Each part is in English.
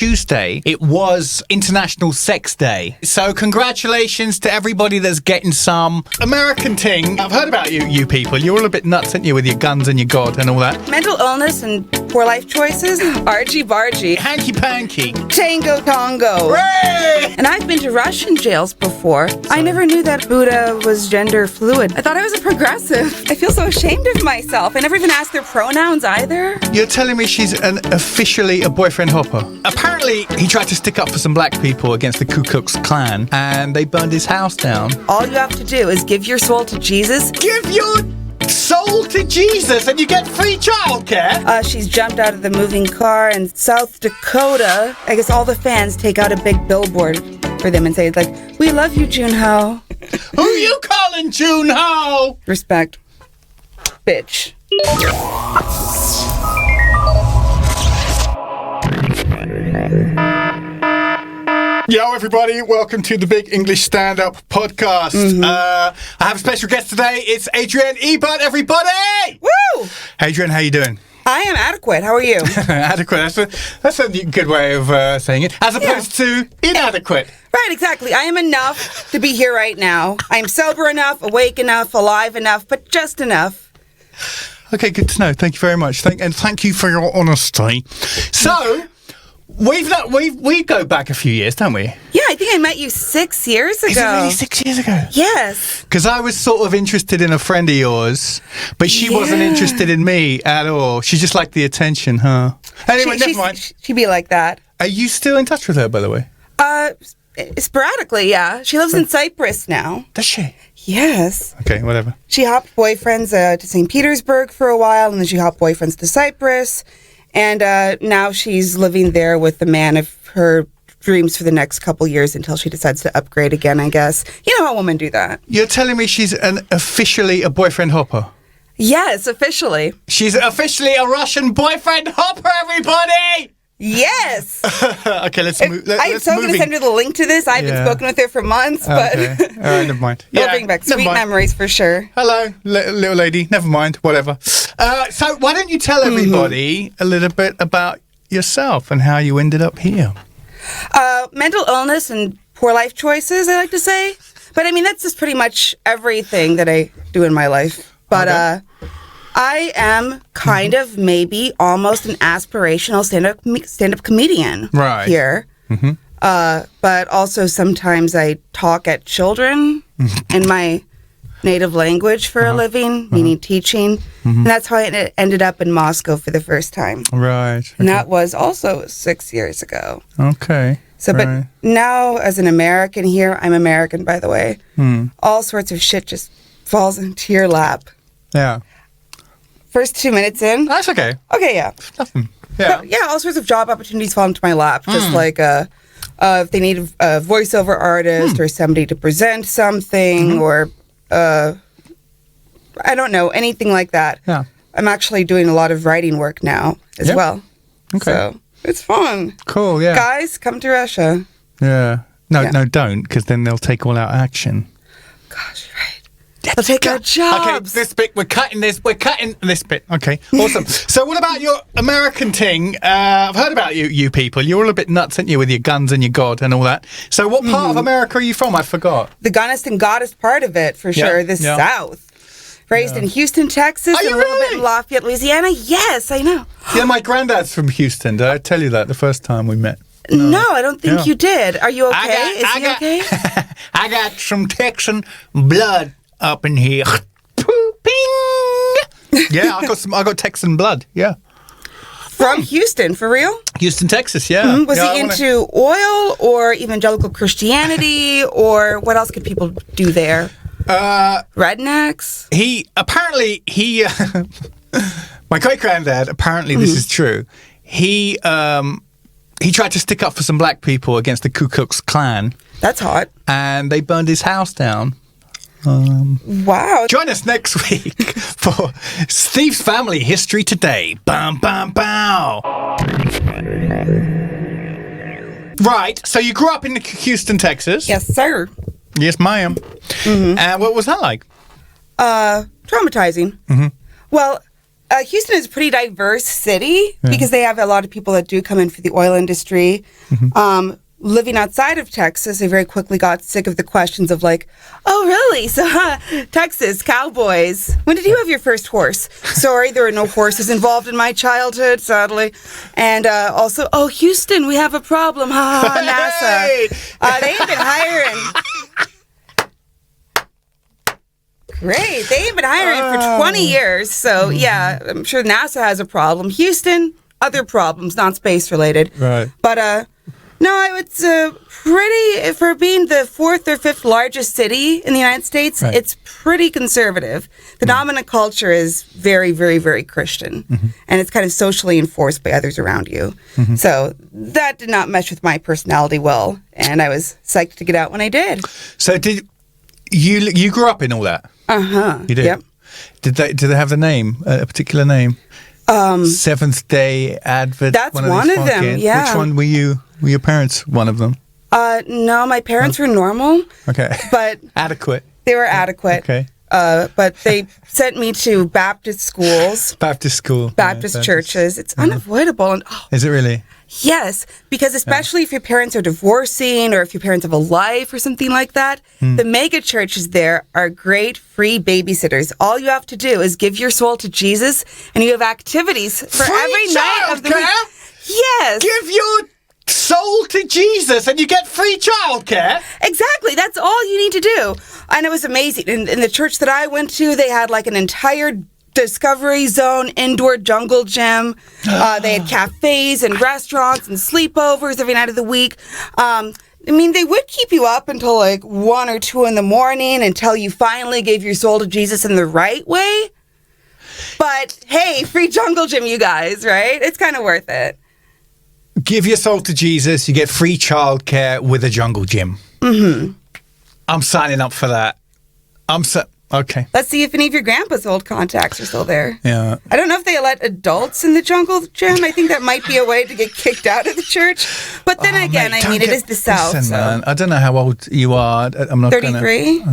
Tuesday, it was International Sex Day. So congratulations to everybody that's getting some American ting. I've heard about you people. You're all a bit nuts, aren't you, with your guns and your God and all that? Mental illness and poor life choices. Archie-bargy. Hanky-panky. Tango-tongo. Hooray! And I've been to Russian jails before. I never knew that Buddha was gender fluid. I thought I was a progressive. I feel so ashamed of myself. I never even asked their pronouns either. You're telling me she's officially a boyfriend hopper? Apparently, he tried to stick up for some black people against the Ku Klux Klan, and they burned his house down. All you have to do is give your soul to Jesus. Give your soul to Jesus and you get free childcare? She's jumped out of the moving car in South Dakota. I guess all the fans take out a big billboard for them and say, like, "We love you, Junho." Who you calling Junho? Respect. Bitch. Yo, everybody, welcome to the Big English Stand-Up Podcast. I have a special guest today. It's Adrienne Ebert, everybody! Woo! Hey, Adrienne, how you doing? I am adequate. How are you? Adequate. That's a good way of saying it. As opposed to inadequate. Right, exactly. I am enough to be here right now. I am sober enough, awake enough, alive enough, but just enough. Okay, good to know. Thank you very much. Thank you for your honesty. So... We go back a few years, don't we? Yeah, I think I met you 6 years ago. Is it really 6 years ago? Yes. Because I was sort of interested in a friend of yours, but she wasn't interested in me at all. She just liked the attention, huh? Anyway, never mind. She'd be like that. Are you still in touch with her, by the way? Sporadically, yeah. She lives in Cyprus now. Does she? Yes. Okay, whatever. She hopped boyfriends to St. Petersburg for a while, and then she hopped boyfriends to Cyprus. And now she's living there with the man of her dreams for the next couple years until she decides to upgrade again, I guess. You know how women do that. You're telling me she's officially a boyfriend hopper? Yes, officially. She's officially a Russian boyfriend hopper, everybody! Yes! Okay, let's move. I'm so going to send her the link to this. I haven't spoken with her for months, but... Okay. All right, never mind. It'll bring back sweet memories for sure. Hello, little lady. Never mind, whatever. So why don't you tell everybody a little bit about yourself and how you ended up here? Mental illness and poor life choices, I like to say. But I mean, that's just pretty much everything that I do in my life. But I am kind of maybe almost an aspirational stand-up comedian here. Mm-hmm. But also sometimes I talk at children in my native language for a living, meaning teaching. And that's how I ended up in Moscow for the first time. Right. Okay. And that was also 6 years ago. Okay. So, but now as an American here, I'm American, by the way, all sorts of shit just falls into your lap. Yeah. First 2 minutes in. That's okay. Okay, yeah. Nothing. Yeah. But, yeah, all sorts of job opportunities fall into my lap. Just like if they need a voiceover artist or somebody to present something or, I don't know, anything like that. Yeah. I'm actually doing a lot of writing work now as well. Okay. So it's fun. Cool, yeah. Guys, come to Russia. Yeah. No, don't, because then they'll take all out action. Gosh, right. They'll take our jobs. Okay, this bit, we're cutting this bit. Okay, awesome. So what about your American ting? I've heard about you people. You're all a bit nuts, aren't you, with your guns and your God and all that. So what part of America are you from? I forgot. The gunnest and goddest part of it, for sure. The South. Raised in Houston, Texas, and a little bit in Lafayette, Louisiana. Yes, I know. Yeah, my granddad's from Houston. Did I tell you that the first time we met? No, I don't think you did. Are you okay? Is he okay? I got some Texan blood up in here. Ping! Yeah, I got Texan blood. Yeah. From Houston, for real? Houston, Texas, yeah. Was he into oil or evangelical Christianity, or what else could people do there? Rednecks? My great-granddad, apparently this is true, he tried to stick up for some black people against the Ku Klux Klan. That's hot. And they burned his house down. Wow. Join us next week for Steve's Family History Today. Bam, bam, bow. Right, so you grew up in Houston, Texas. Yes, sir. Yes, ma'am. And what was that like? Traumatizing. Well, Houston is a pretty diverse city because they have a lot of people that do come in for the oil industry. Living outside of Texas, I very quickly got sick of the questions of like, oh, really? So, Texas, cowboys. When did you have your first horse? Sorry, there were no horses involved in my childhood, sadly. And also, oh, Houston, we have a problem. Ha ha, NASA. They ain't been hiring. Great. They ain't been hiring for 20 years. So, yeah, I'm sure NASA has a problem. Houston, other problems, not space related. Right. But, no, it's pretty, for being the 4th or 5th largest city in the United States, it's pretty conservative. The dominant culture is very, very, very Christian. And it's kind of socially enforced by others around you. So that did not mesh with my personality well. And I was psyched to get out when I did. So did you grew up in all that? You did? Yep. Did they have the name, a particular name? Seventh Day Advent. That's one of them, yeah. Which one were you? Were your parents one of them? No, my parents were normal. Okay. But adequate. They were adequate. Okay. But they sent me to Baptist schools. Baptist churches. It's unavoidable. And is it really? Yes, because especially if your parents are divorcing or if your parents have a life or something like that, the mega churches there are great free babysitters. All you have to do is give your soul to Jesus, and you have activities for free every night of the week. Yes. Give your soul to Jesus and you get free childcare. Exactly. That's all you need to do. And it was amazing. In the church that I went to, they had like an entire Discovery Zone indoor jungle gym. They had cafes and restaurants and sleepovers every night of the week. I mean, they would keep you up until like 1 or 2 in the morning until you finally gave your soul to Jesus in the right way. But hey, free jungle gym, you guys, right? It's kind of worth it. Give your soul to Jesus, you get free childcare with a jungle gym. I'm signing up for that. Okay. Let's see if any of your grandpa's old contacts are still there. Yeah. I don't know if they let adults in the jungle gym. I think that might be a way to get kicked out of the church. But then again, mate, I mean, it is the South. Listen, so. man, I don't know how old you are. I'm not 33.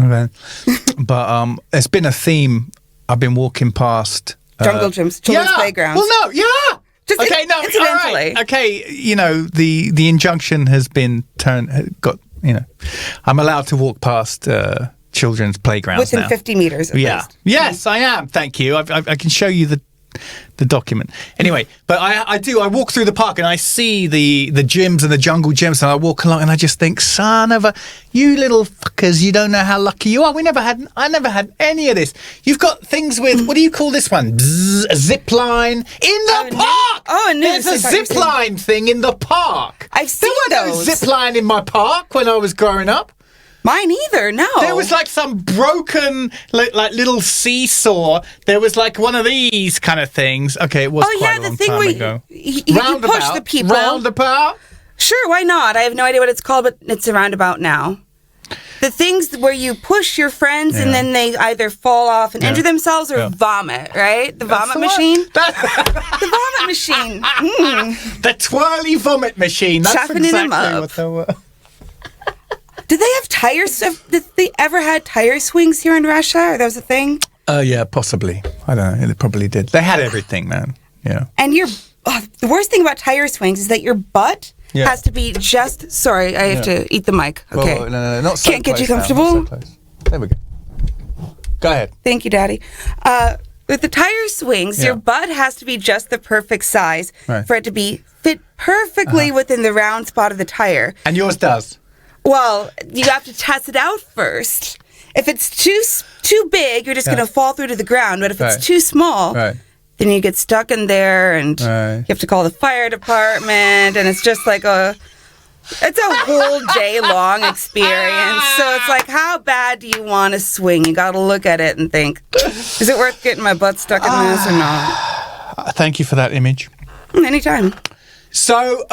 But it's been a theme. I've been walking past jungle gyms, children's playgrounds. Well, no, yeah. Just okay, no, incidentally. all right. Okay, you know, the injunction has been I'm allowed to walk past children's playgrounds within now. 50 meters at least. Yes, I am. Thank you. I can show you the document. Anyway, but I walk through the park and I see the gyms and the jungle gyms, and I walk along and I just think, son of a, you little fuckers, you don't know how lucky you are. I never had any of this. You've got things with, what do you call this one? A zip line in the park. There's a zip line thing in the park. I've seen there was no zip line in my park when I was growing up. Mine either, no. There was like some broken, like little seesaw. There was like one of these kind of things. Okay, it was quite a long time ago. You push the people. Roundabout? Sure, why not? I have no idea what it's called, but it's a roundabout now. The things where you push your friends and then they either fall off and injure themselves or vomit, right? The vomit machine? The vomit machine. The twirly vomit machine. That's Chuffing exactly them up. what they were. Did they have tires? Did they ever had tire swings here in Russia? Or that was a thing? Yeah, possibly. I don't know. They probably did. They had everything, man. Yeah. And the worst thing about tire swings is that your butt has to be just. Sorry, I have to eat the mic. Okay. Well, no, not so Can't get you close comfortable. now, not so close. There we go. Go ahead. Thank you, Daddy. With the tire swings, your butt has to be just the perfect size for it to be fit perfectly within the round spot of the tire. And yours does. Well, you have to test it out first. If it's too big, you're just going to fall through to the ground. But if it's too small, then you get stuck in there, and you have to call the fire department, and it's just like it's a whole day long experience. So it's like, how bad do you want to swing? You got to look at it and think, is it worth getting my butt stuck in this or not? Thank you for that image. Anytime. So,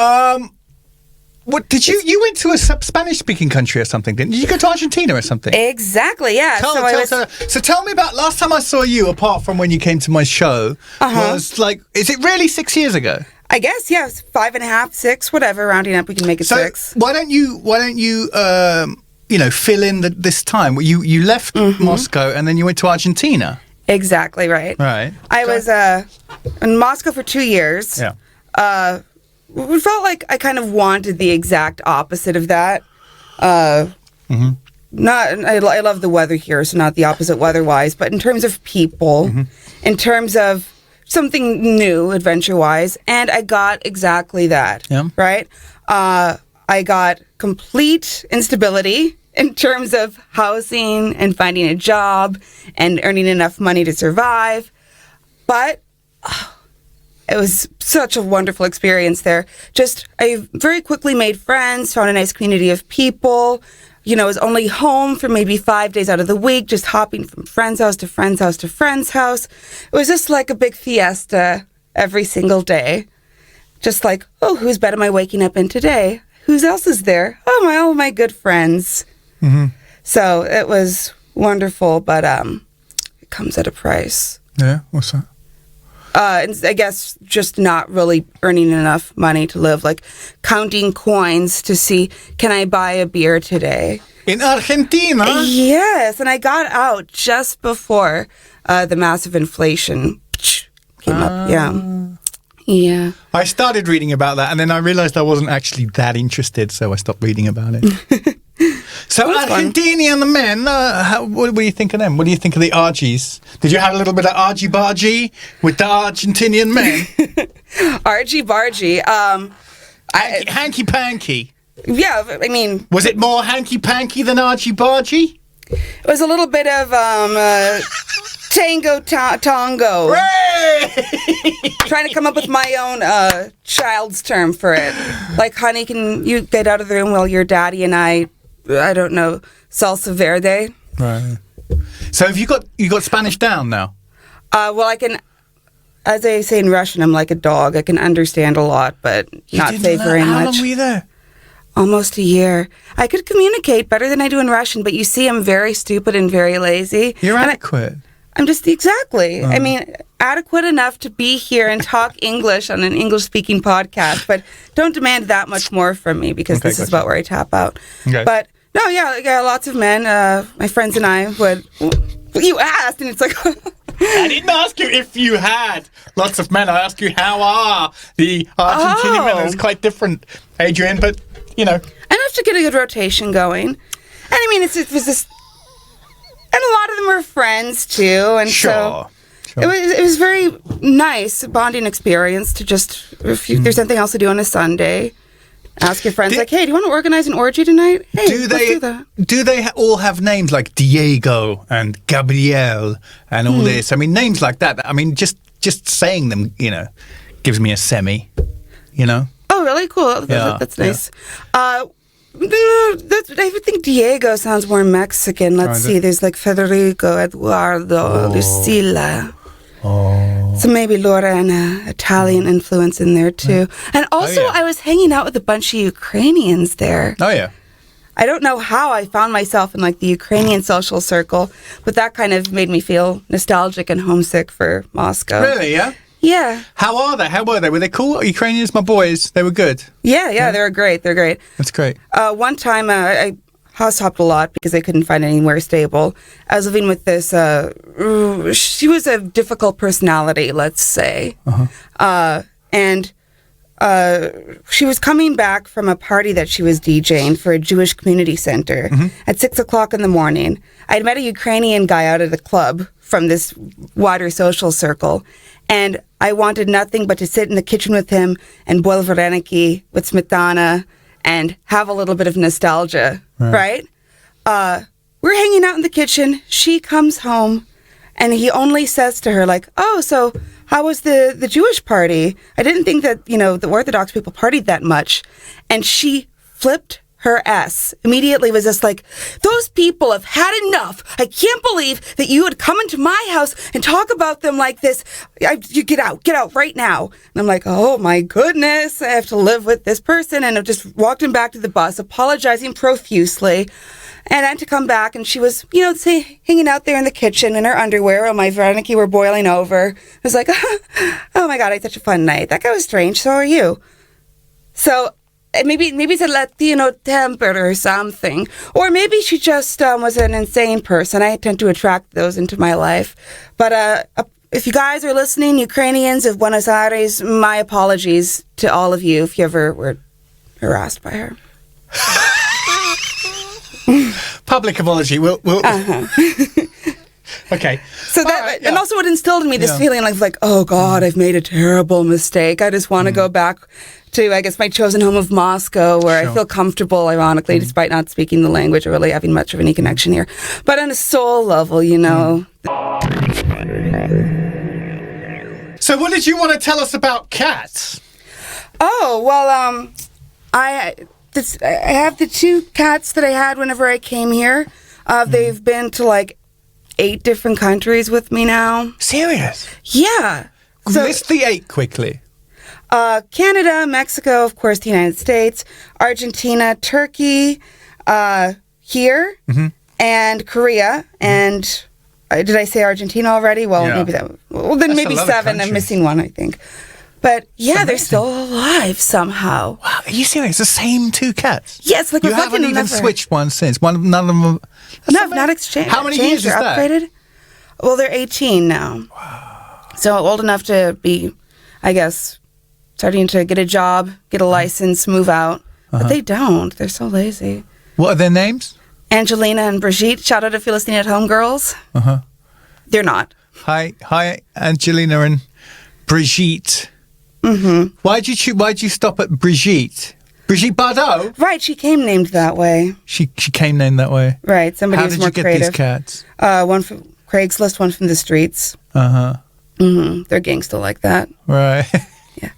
what did you went to a Spanish-speaking country or something? Didn't you? Did you go to Argentina or something? Exactly, yeah. So tell me about last time I saw you, apart from when you came to my show, was like, is it really 6 years ago? I guess, yeah. It was 5.5, 6, whatever. Rounding up, we can make it 6. Why don't you fill in this time? You left Moscow and then you went to Argentina. Exactly right. Right. I was in Moscow for 2 years. Yeah. It felt like I kind of wanted the exact opposite of that. I love the weather here, so not the opposite weather-wise, but in terms of people, in terms of something new, adventure-wise, and I got exactly that. Yeah. Right? I got complete instability in terms of housing and finding a job and earning enough money to survive. But it was such a wonderful experience there. I very quickly made friends, found a nice community of people. I was only home for maybe 5 days out of the week, just hopping from friend's house to friend's house to friend's house. It was just like a big fiesta every single day. Just like, oh, whose bed am I waking up in today? Who else is there? Oh, all my good friends. So it was wonderful, but it comes at a price. Yeah, what's that? And I guess just not really earning enough money to live, like counting coins to see, can I buy a beer today? In Argentina? Yes, and I got out just before the massive inflation came up. Yeah. I started reading about that, and then I realized I wasn't actually that interested, so I stopped reading about it. So Argentina and the men, what do you think of them? What do you think of the Argies? Did you have a little bit of argy-bargy with the Argentinian men? Argy-bargy. Hanky-panky. Yeah, I mean... Was it more hanky-panky than argy-bargy? It was a little bit of tango. Trying to come up with my own child's term for it. Like, honey, can you get out of the room while your daddy and I don't know, salsa verde? Right. So have you got Spanish down now? Well, I can, as I say in Russian, I'm like a dog. I can understand a lot, but not say very much. How long were you there? Almost a year. I could communicate better than I do in Russian, but you see, I'm very stupid and very lazy. You're adequate. I'm just I mean, adequate enough to be here and talk English on an English-speaking podcast, but don't demand that much more from me because this is about where I tap out. Okay. But no, yeah, lots of men. My friends and I would. You asked, and it's like. I didn't ask you if you had lots of men. I asked you how are the Argentinian men. It's quite different, Adrienne, but enough to get a good rotation going. And I mean, it was this. And a lot of them were friends too, and so it was very nice bonding experience to just if there's something else to do on a Sunday, ask your friends like, hey, do you want to organize an orgy tonight? Hey, let's do that. Do they all have names like Diego and Gabriel and all this? I mean, names like that. I mean, just saying them, gives me a semi. Oh, really? Cool. That's nice. I think Diego sounds more Mexican. Let's see. There's like Federico, Eduardo, Lucila. So maybe Lorena, Italian influence in there too. And also, I was hanging out with a bunch of Ukrainians there. Oh, yeah. I don't know how I found myself in like the Ukrainian social circle, but that kind of made me feel nostalgic and homesick for Moscow. Really, yeah? Yeah. How are they? How were they? Were they cool? Ukrainians, my boys, they were good. Yeah, they were great. They're great. That's great. One time, I house hopped a lot because I couldn't find anywhere stable. I was living with this, she was a difficult personality, let's say. And she was coming back from a party that she was DJing for a Jewish community center at 6 o'clock in the morning. I'd met a Ukrainian guy out at a club from this wider social circle, and I wanted nothing but to sit in the kitchen with him and boil vareniki with smetana and have a little bit of nostalgia, right? We're hanging out in the kitchen. She comes home, and he only says to her, like, oh, so how was the Jewish party? I didn't think that, the Orthodox people partied that much. And she flipped her ass. Immediately was just like, those people have had enough. I can't believe that you would come into my house and talk about them like this. You get out right now. And I'm like, oh my goodness, I have to live with this person. And I just walked him back to the bus, apologizing profusely. And I had to come back, and she was, hanging out there in the kitchen in her underwear while my vareniki were boiling over. I was like, oh my God, I had such a fun night. That guy was strange. So are you. So maybe it's a Latino temper or something. Or maybe she just was an insane person. I tend to attract those into my life. But if you guys are listening, Ukrainians of Buenos Aires, my apologies to all of you if you ever were harassed by her. Public apology. We'll Okay. So that, and also it instilled in me this feeling like, oh God, I've made a terrible mistake. I just want to go back to, I guess, my chosen home of Moscow, where I feel comfortable, ironically, despite not speaking the language or really having much of any connection here. But on a soul level, you know. So what did you want to tell us about cats? Oh, well, I have the 2 cats that I had whenever I came here. They've been to like 8 different countries with me now. Serious? Yeah. So, list the 8 quickly. Canada, Mexico, of course, the United States, Argentina, Turkey, here, and Korea, and did I say Argentina already? Well, maybe that. Well, then maybe 7. I'm missing one, I think. But yeah, they're still alive somehow. Wow, are you serious? The same 2 cats? Yes, like you haven't even switched one since. None of them. No, not exchanged. How many years is that? Upgraded? Well, they're 18 now. Wow. So old enough to be, I guess, starting to get a job, get a license, move out. But they don't. They're so lazy. What are their names? Angelina and Brigitte. Shout out if you're listening at home, girls. They're not. Hi, Angelina and Brigitte. Why'd you stop at Brigitte? Brigitte Bardot? Right, she came named that way. She came named that way. Right, somebody was more creative. How did you get these cats? One from Craigslist, one from the streets. They're gangsta like that. Right. Yeah.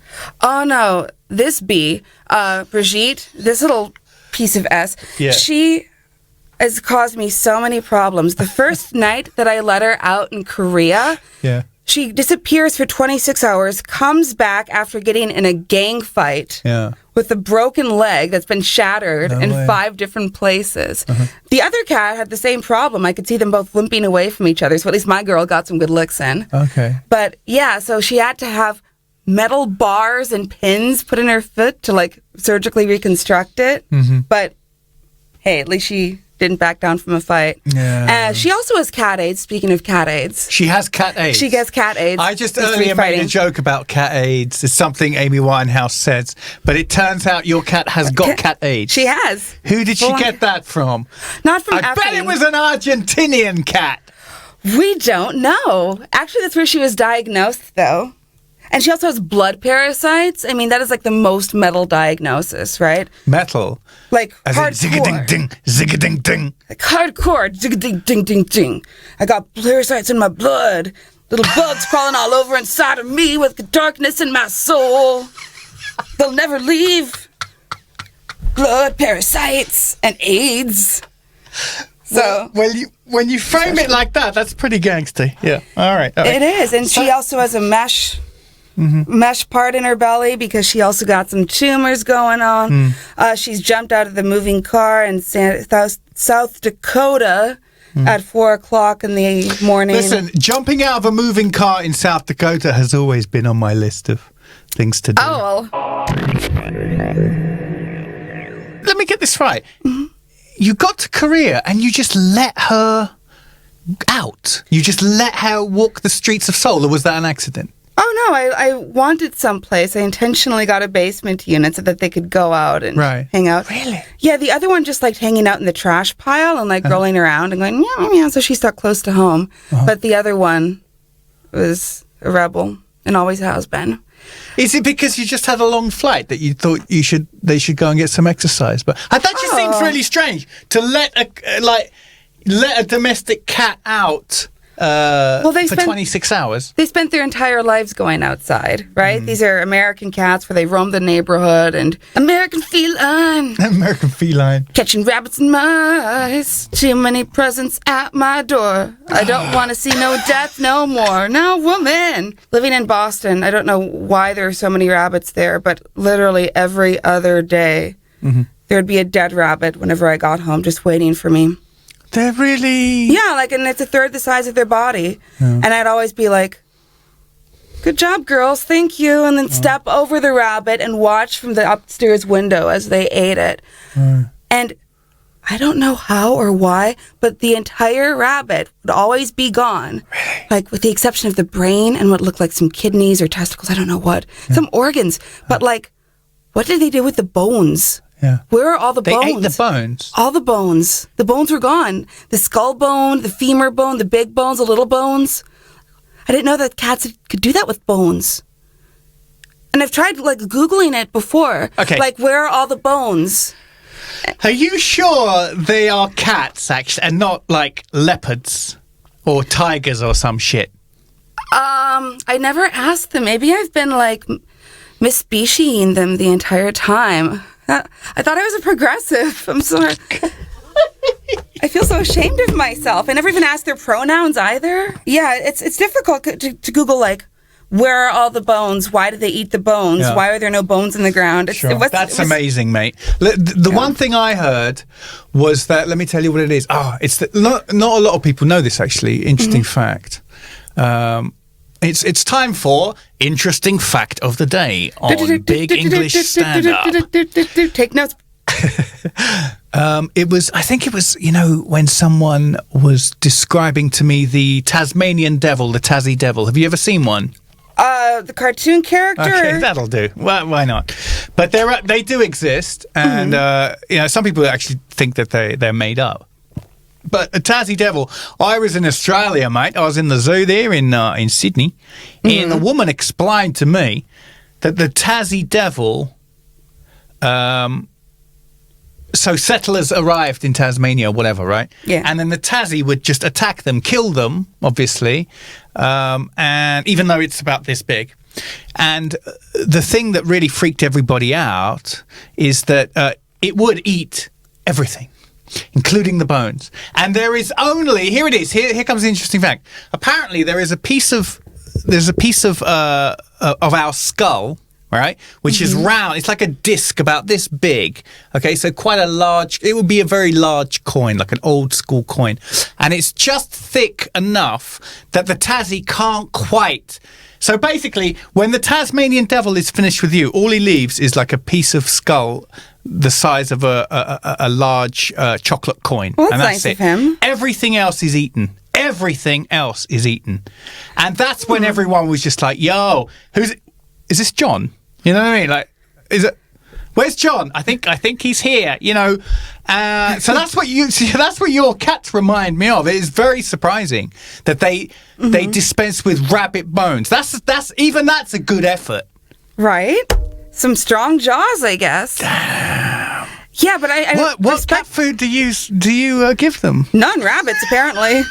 Oh no, this bee, Brigitte, this little piece of S, she has caused me so many problems. The first night that I let her out in Korea, she disappears for 26 hours, comes back after getting in a gang fight with a broken leg that's been shattered in 5 different places. The other cat had the same problem. I could see them both limping away from each other, so at least my girl got some good licks in. Okay. But yeah, so she had to have metal bars and pins put in her foot to like surgically reconstruct it. But hey, at least she didn't back down from a fight. Yeah. She also has cat AIDS. Speaking of cat AIDS. She has cat AIDS? She gets cat AIDS. I just earlier made a joke about cat AIDS. It's something Amy Winehouse says. But it turns out your cat has got cat AIDS. She has. Who did she get that from? Not from I bet it was an Argentinian cat. We don't know. Actually, that's where she was diagnosed, though. And she also has blood parasites. I mean, that is like the most metal diagnosis, right? Metal? Like as hardcore. Zig-a-ding-ding, zig-a-ding-ding. Like hardcore, zig-a-ding-ding-ding-ding. I got parasites in my blood. Little bugs crawling all over inside of me with the darkness in my soul. They'll never leave. Blood parasites and AIDS. So when you frame it like that, that's pretty gangsty. Yeah. All right. It is. And she also has a mesh part in her belly because she also got some tumors going on. She's jumped out of the moving car in South Dakota at 4 o'clock in the morning. Listen, jumping out of a moving car in South Dakota has always been on my list of things to do. Oh, well. Let me get this right. You got to Korea and you just let her out? You just let her walk the streets of Seoul, or was that an accident? Oh, no, I wanted someplace. I intentionally got a basement unit so that they could go out and hang out. Really? Yeah, the other one just liked hanging out in the trash pile and like rolling around and going, meow, meow, so she stuck close to home. But the other one was a rebel and always has been. Is it because you just had a long flight that you thought they should go and get some exercise? But that just seems really strange to let a domestic cat out for 26 hours. They spent their entire lives going outside, right? These are American cats where they roam the neighborhood and American feline. American feline. Catching rabbits and mice. Too many presents at my door. I don't want to see no death no more. No woman. Living in Boston, I don't know why there are so many rabbits there, but literally every other day there'd be a dead rabbit whenever I got home just waiting for me. They're really... Yeah, and it's a third the size of their body. And I'd always be like, good job, girls, thank you, and then step over the rabbit and watch from the upstairs window as they ate it. And I don't know how or why, but the entire rabbit would always be gone. Really? Like, with the exception of the brain and what looked like some kidneys or testicles, I don't know what. Some organs. But, like, what did they do with the bones? Yeah. Where are all the bones? They ate the bones? All the bones. The bones were gone. The skull bone, the femur bone, the big bones, the little bones. I didn't know that cats could do that with bones. And I've tried, like, Googling it before. Okay. Like, where are all the bones? Are you sure they are cats, actually, and not, like, leopards or tigers or some shit? I never asked them. Maybe I've been, like, misspeciesing them the entire time. I thought I was a progressive. I'm sorry. I feel so ashamed of myself. I never even asked their pronouns either. Yeah, it's difficult to Google, like, where are all the bones? Why do they eat the bones? Yeah. Why are there no bones in the ground? That's amazing, mate. The one thing I heard was that, let me tell you what it is. It's that not a lot of people know this, actually. Interesting fact. It's time for Interesting Fact of the Day on Big English Stand-Up. Take notes. I think it was, when someone was describing to me the Tasmanian devil, the Tassie devil. Have you ever seen one? The cartoon character? Okay, that'll do. Why not? But they do exist, and some people actually think that they're made up. But a Tassie devil, I was in Australia, mate. I was in the zoo there in Sydney, and the woman explained to me that the Tassie devil, so settlers arrived in Tasmania or whatever, right? Yeah. And then the Tassie would just attack them, kill them, obviously, and even though it's about this big. And the thing that really freaked everybody out is that it would eat everything, including the bones. And there is only, here it is, here comes the interesting fact. Apparently there's a piece of our skull, right, which is round. It's like a disc about this big. Okay, so quite a large, it would be a very large coin, like an old school coin. And it's just thick enough that the Tassie can't quite. So basically, when the Tasmanian devil is finished with you, all he leaves is like a piece of skull the size of a large chocolate coin. Well, that's and that's nice of him. Everything else is eaten. Everything else is eaten. And that's when everyone was just like, yo, is this John? You know what I mean? Like, where's John? I think he's here, So that's what your cats remind me of. It is very surprising that they dispense with rabbit bones. That's a good effort. Right? Some strong jaws, I guess. Damn. Yeah, but I what cat food do you give them? None, rabbits, apparently.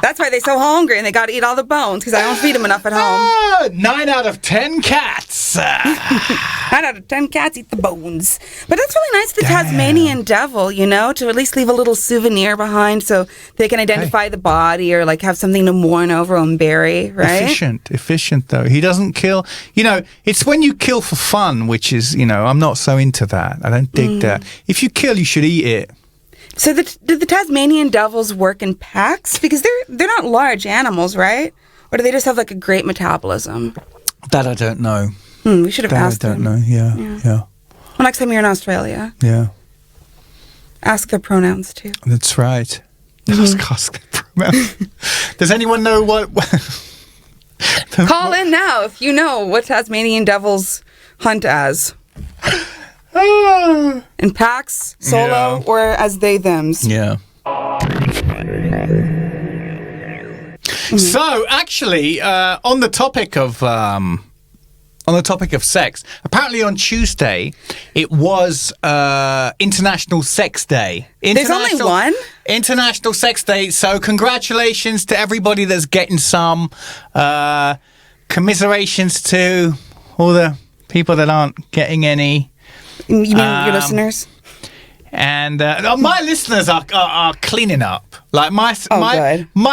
That's why they're so hungry and they got to eat all the bones because I don't feed them enough at home. 9 out of 10 cats. 9 out of 10 cats eat the bones. But that's really nice, the Tasmanian devil, to at least leave a little souvenir behind so they can identify the body or like have something to mourn over and bury, right? Efficient though. He doesn't kill. It's when you kill for fun, which is, I'm not so into that. I don't dig that. If you kill, you should eat it. So do the Tasmanian devils work in packs? Because they're not large animals, right? Or do they just have like a great metabolism? That I don't know. We should have asked them. I don't know. Yeah. Well, next time you're in Australia. Yeah. Ask their pronouns too. That's right. Ask their pronouns. Does anyone know what? Call in now if you know what Tasmanian devils hunt as. In packs, solo, or as they thems. Yeah. So actually, on the topic of sex, apparently on Tuesday it was International Sex Day. There's only one? International Sex Day. So congratulations to everybody that's getting some. Commiserations to all the people that aren't getting any. You mean your listeners? And my listeners are cleaning up. Like my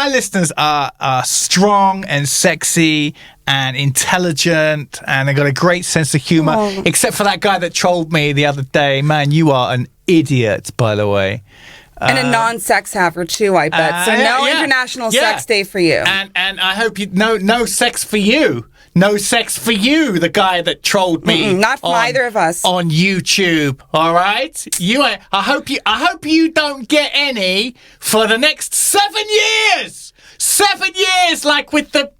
listeners are strong and sexy and intelligent, and they got a great sense of humor. Except for that guy that trolled me the other day. Man, you are an idiot, by the way. And a non-sex haver too, I bet. So no international sex day for you. And I hope you no sex for you. No sex for you, the guy that trolled me. Not for either of us. On YouTube, all right? I hope you don't get any for the next 7 years. 7 years, like with the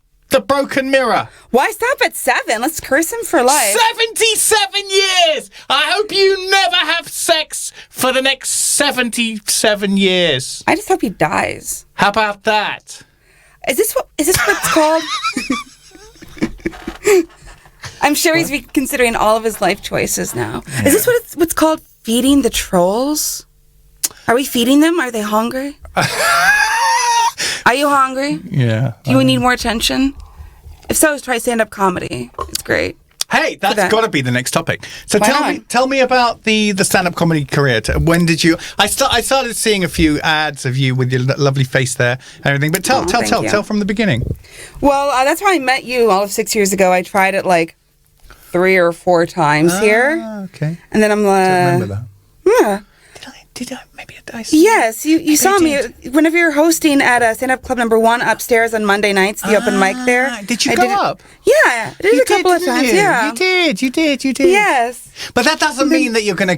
broken mirror. Why stop at 7? Let's curse him for life. 77 years. I hope you never have sex for the next 77 years. I just hope he dies. How about that? Is this what it's called? I'm sure he's reconsidering all of his life choices now. Yeah. Is this what's called feeding the trolls? Are we feeding them? Are they hungry? Are you hungry? Yeah. Do you need more attention? If so, try stand-up comedy. It's great. Hey, that's got to be the next topic. So tell me about the stand-up comedy career. When did you? I started seeing a few ads of you with your lovely face there and everything. But tell from the beginning. Well, that's how I met you all of 6 years ago. I tried it like 3 or 4 times here. Okay. And then I'm like, I don't remember that. Yeah. Did I? Maybe I saw. Yes, you saw me whenever you were hosting at Stand-Up Club Number 1 upstairs on Monday nights, the open mic there. Did you go up? Yeah, I did a couple of times. Yeah, you did. Yes, but that doesn't mean that you're going to,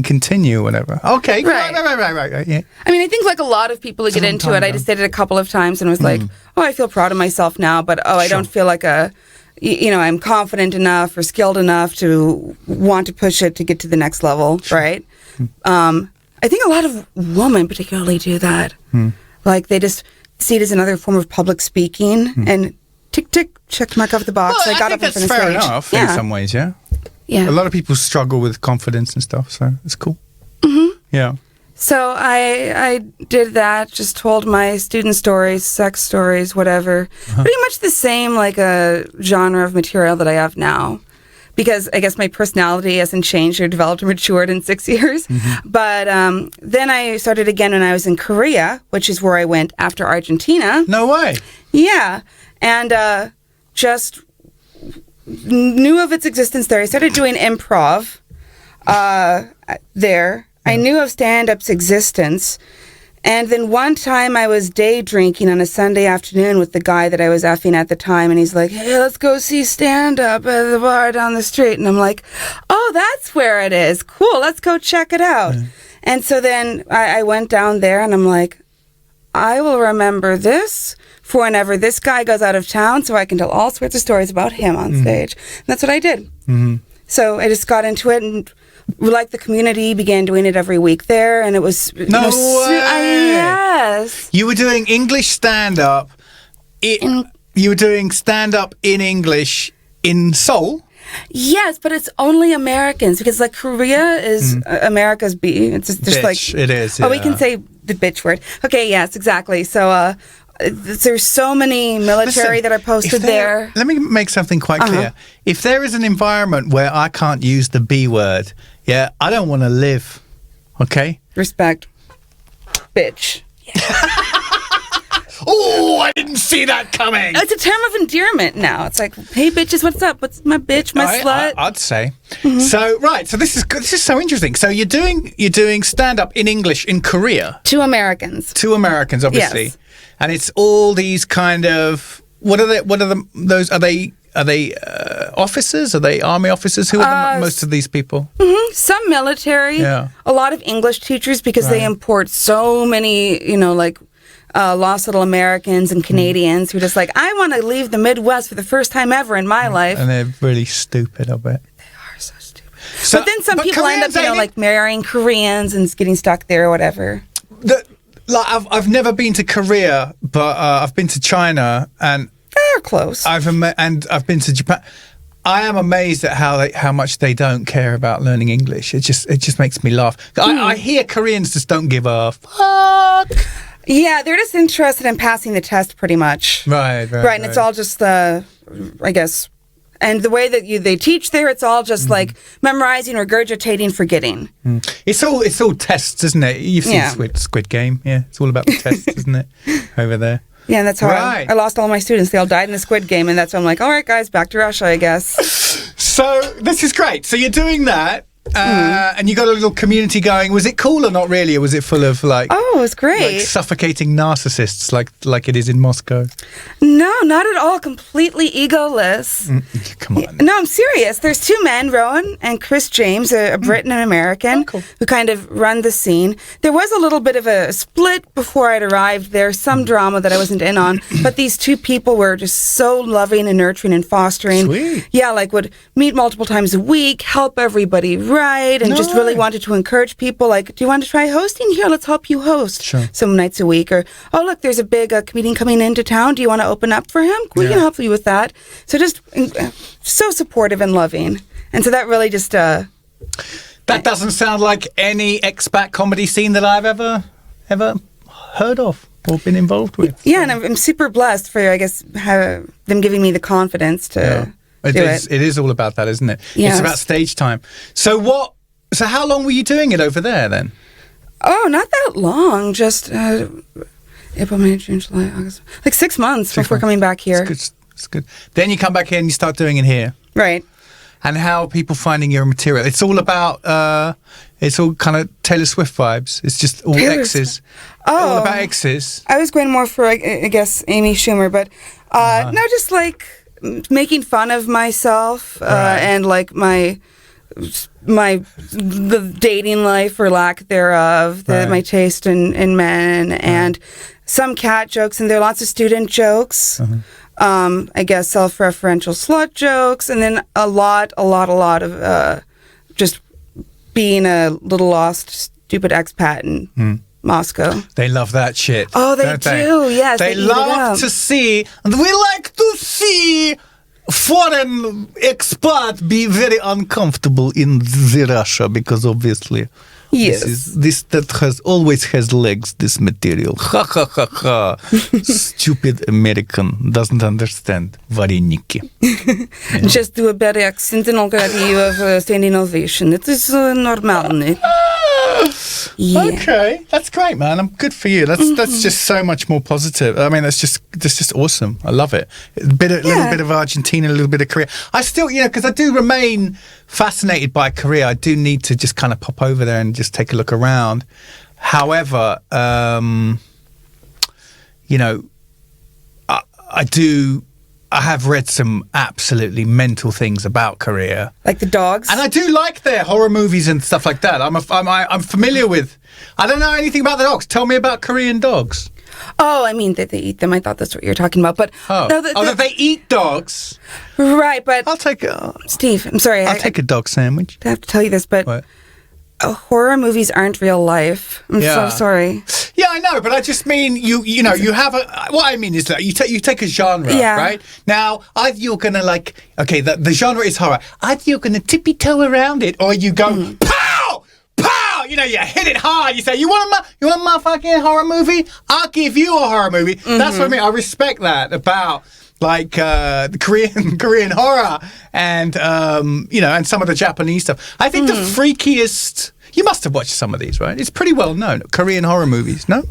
continue, whatever. Okay, right. Yeah. I mean, I think like a lot of people who get into it, I just did it a couple of times and was like, oh, I feel proud of myself now, but I don't feel like I'm confident enough or skilled enough to want to push it to get to the next level, right? I think a lot of women particularly do that. Like they just see it as another form of public speaking and tick, check mark off the box. Well, I got think up in that's front of the fair stage. enough in some ways, yeah? Yeah. A lot of people struggle with confidence and stuff, so it's cool. Yeah. So I did that, just told my student stories, sex stories, whatever. Pretty much the same like a genre of material that I have now. Because I guess my personality hasn't changed or developed or matured in 6 years. But then I started again when I was in Korea, which is where I went after Argentina. No way. Yeah. And just knew of its existence there. I started doing improv there. I knew of stand-up's existence. And then one time I was day drinking on a Sunday afternoon with the guy that I was effing at the time, and he's like, hey, let's go see stand-up at the bar down the street. And I'm like, oh, that's where it is. Cool, let's go check it out. And so then I went down there, and I'm like, I will remember this for whenever this guy goes out of town so I can tell all sorts of stories about him on stage. And that's what I did. So I just got into it and... like the community, began doing it every week there, and it was way. Yes, you were doing English stand-up. You were doing stand-up in English in Seoul. Yes, but it's only Americans because like Korea is America's B. It's just bitch, like it is. Yeah. Oh, we can say the bitch word. Okay, yes, exactly. So there's so many military that are posted there. Let me make something quite clear. If there is an environment where I can't use the B word, I don't want to live. Okay? Respect. Bitch. Oh, I didn't see that coming. It's a term of endearment now. It's like, hey, bitches, what's up? What's my bitch, my slut? I'd say. So, right. So this is so interesting. So you're doing stand-up in English in Korea. Two Americans, obviously. Yes. And it's all these kind of those? Are they officers? Are they army officers? Who are most of these people? Some military. Yeah. A lot of English teachers because they import so many, lost little Americans and Canadians who are just like, I want to leave the Midwest for the first time ever in my life. And they're really stupid, I bet. They are so stupid. But then some people end up, like marrying Koreans and getting stuck there or whatever. I've never been to Korea, but I've been to China and they're close. I've been to Japan. I am amazed at how much they don't care about learning English. It just makes me laugh. I hear Koreans just don't give a fuck. Yeah, they're just interested in passing the test, pretty much. Right. And it's all just I guess. And the way that they teach there, it's all just like memorizing, regurgitating, forgetting. It's all tests, isn't it? You've seen Squid Game. Yeah, it's all about the tests, isn't it? Over there. Yeah, and that's how I lost all my students. They all died in the Squid Game, and that's why I'm like, all right, guys, back to Russia, I guess. So this is great. So you're doing that. and you got a little community going. Was it cool or not really? Or was it full of like... Oh, it was great. Like suffocating narcissists like it is in Moscow? No, not at all. Completely egoless. Come on. No, I'm serious. There's two men, Rowan and Chris James, a Brit and an American, who kind of run the scene. There was a little bit of a split before I'd arrived. There's some drama that I wasn't in on, but these two people were just so loving and nurturing and fostering. Sweet. Yeah, like would meet multiple times a week, help everybody write, and just really wanted to encourage people. Like, do you want to try hosting? Here, let's help you host some nights a week. Or, oh, look, there's a big comedian coming into town. Do you want to open up for him? We can help you with that. So just so supportive and loving. And so that really just... that doesn't sound like any expat comedy scene that I've ever heard of or been involved with. Yeah, and I'm super blessed for, I guess, them giving me the confidence to do it. It is all about that, isn't it? Yes. It's about stage time. So how long were you doing it over there then? Oh, not that long. Just April, May, June, July, August. Like 6 months before coming back here. It's good. Then you come back here and you start doing it here. Right. And how are people finding your material? It's all about, it's all kind of Taylor Swift vibes. It's just all exes. All about exes. I was going more for, I guess, Amy Schumer, but no, just like making fun of myself and like the dating life or lack thereof, my taste in men, and some cat jokes, and there are lots of student jokes. I guess self-referential slut jokes, and then a lot of just being a little lost, stupid expat in Moscow. They love that shit. Oh, they do. Yes, they love to see. We like to see foreign expat be very uncomfortable in the Russia because obviously. Yes. This that always has legs, this material. Ha ha ha ha. Stupid American doesn't understand. Vareniki. Just do a better accent and I'll get you a standing ovation. It is normal. Yeah. Okay, that's great, man. I'm good for you. That's just so much more positive. I mean, that's just awesome. I love it. A little bit of Argentina, a little bit of Korea. I still, because I do remain fascinated by Korea. I do need to just kind of pop over there and just take a look around. However, I have read some absolutely mental things about Korea, like the dogs, and I do like their horror movies and stuff like that. I'm familiar with. I don't know anything about the dogs. Tell me about Korean dogs. Oh, I mean that they eat them. I thought that's what you were talking about. But that they eat dogs. Right, but I'll take Steve. I'm sorry. I'll take a dog sandwich. I have to tell you this, but what? Horror movies aren't real life. I'm so sorry. Yeah, I know, but I just mean you have what I mean is that you take a genre, right? Now, either you're gonna the genre is horror. Either you're gonna tippy-toe around it, or you go pow, pow. You hit it hard. You say, you want a motherfucking horror movie? I'll give you a horror movie. That's what I mean. I respect that about the Korean horror and and some of the Japanese stuff. I think the freakiest. You must have watched some of these, right? It's pretty well known. Korean horror movies, no?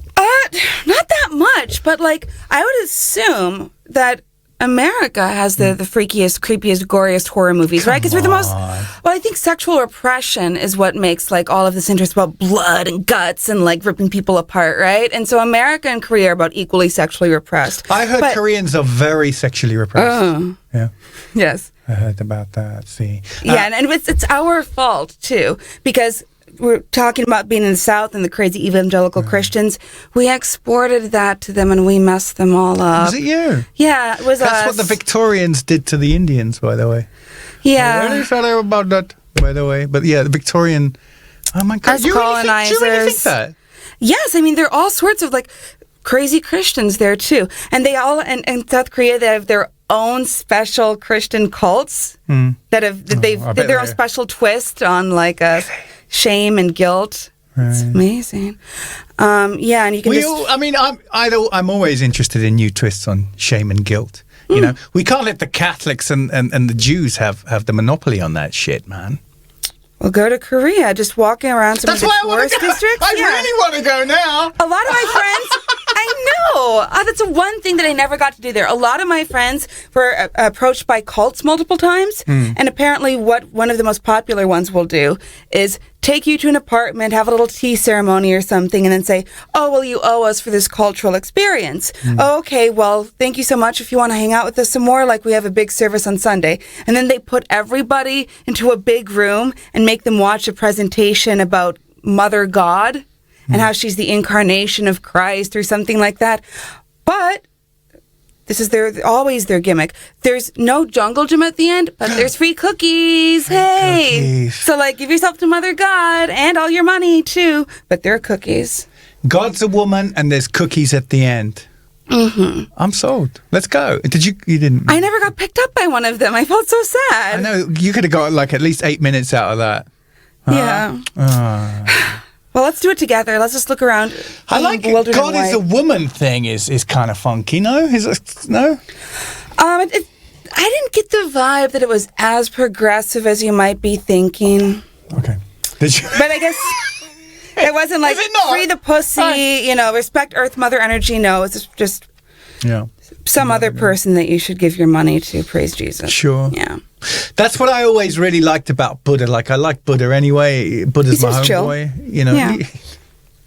Not that much, but I would assume that America has the freakiest, creepiest, goriest horror movies, right? Because we're the most. Well, I think sexual repression is what makes all of this interest about blood and guts and ripping people apart, right? And so America and Korea are about equally sexually repressed. I heard Koreans are very sexually repressed. Yeah. Yes. I heard about that. See. Yeah, and it's our fault too, because we're talking about being in the South and the crazy evangelical Christians. We exported that to them and we messed them all up. Was it you? Yeah, it was us. That's what the Victorians did to the Indians, by the way. Yeah. I'm really sorry about that, by the way. But yeah, the Victorian... Oh my God. As colonizers. Do you really think that? Yes, I mean, there are all sorts of crazy Christians there too. And they all, in South Korea, they have their own special Christian cults they've did their own special twist on shame and guilt. Right. It's amazing. And you can I'm always interested in new twists on shame and guilt. We can't let the Catholics and the Jews have the monopoly on that shit, man. Well, go to Korea. Just walking around some of the tourist districts. I really want to go now. A lot of my friends, I know. That's the one thing that I never got to do there. A lot of my friends were approached by cults multiple times, and apparently what one of the most popular ones will do is take you to an apartment, have a little tea ceremony or something, and then say, oh, well, you owe us for this cultural experience. Oh, okay, well, thank you so much. If you want to hang out with us some more, like we have a big service on Sunday. And then they put everybody into a big room and make them watch a presentation about Mother God and how she's the incarnation of Christ or something like that. But this is always their gimmick. There's no jungle gym at the end, but there's free cookies. Hey! Cookies. So, like, give yourself to Mother God and all your money, too. But they're cookies. God's a woman and there's cookies at the end. Mm-hmm. I'm sold. Let's go. You didn't? I never got picked up by one of them. I felt so sad. I know. You could have got like at least 8 minutes out of that. Yeah. Well, let's do it together. Let's just look around. I like it. God is a woman thing is kind of funky, no? No? I didn't get the vibe that it was as progressive as you might be thinking. Okay. Did you? But I guess it wasn't like free the pussy, respect Earth Mother energy. No, it's just some other person that you should give your money to. Praise Jesus. Sure. Yeah. That's what I always really liked about Buddha. Like, I like Buddha anyway. Buddha's my homeboy,